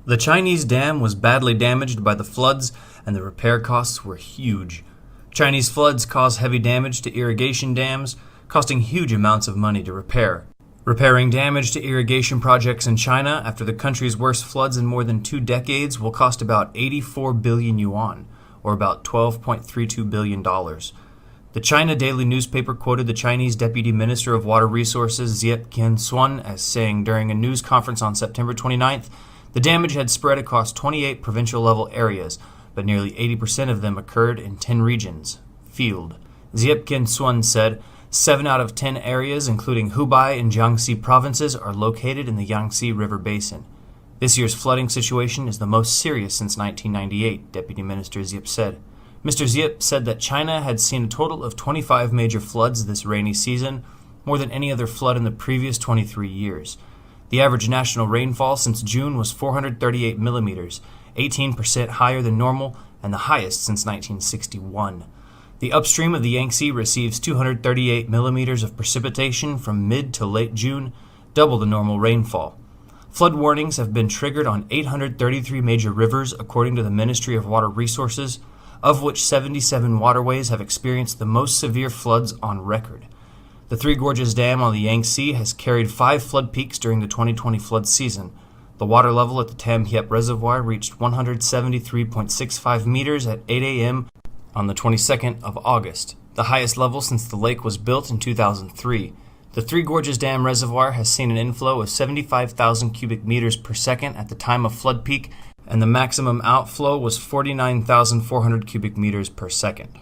The Chinese dam was badly damaged by the floods, and the repair costs were huge. Chinese floods cause heavy damage to irrigation dams, costing huge amounts of money to repair. Repairing damage to irrigation projects in China after the country's worst floods in more than 2 decades will cost about 84 billion yuan, or about $12.32 billion. The China Daily newspaper quoted the Chinese Deputy Minister of Water Resources Zhip Qiansuan as saying during a news conference on September 29th, the damage had spread across 28 provincial-level areas, but nearly 80% of them occurred in 10 regions. Field. Zhip Qiansuan said, 7 out of 10 areas, including Hubei and Jiangxi provinces, are located in the Yangtze River Basin. This year's flooding situation is the most serious since 1998, Deputy Minister Zhip said. Mr. Zhip said that China had seen a total of 25 major floods this rainy season, more than any other flood in the previous 23 years. The average national rainfall since June was 438 millimeters, 18% higher than normal and the highest since 1961. The upstream of the Yangtze receives 238 millimeters of precipitation from mid to late June, double the normal rainfall. Flood warnings have been triggered on 833 major rivers, according to the Ministry of Water Resources, of which 77 waterways have experienced the most severe floods on record. The Three Gorges Dam on the Yangtze has carried 5 flood peaks during the 2020 flood season. The water level at the Tam Hiep Reservoir reached 173.65 meters at 8 a.m. on the 22nd of August, the highest level since the lake was built in 2003. The Three Gorges Dam Reservoir has seen an inflow of 75,000 cubic meters per second at the time of flood peak, and the maximum outflow was 49,400 cubic meters per second.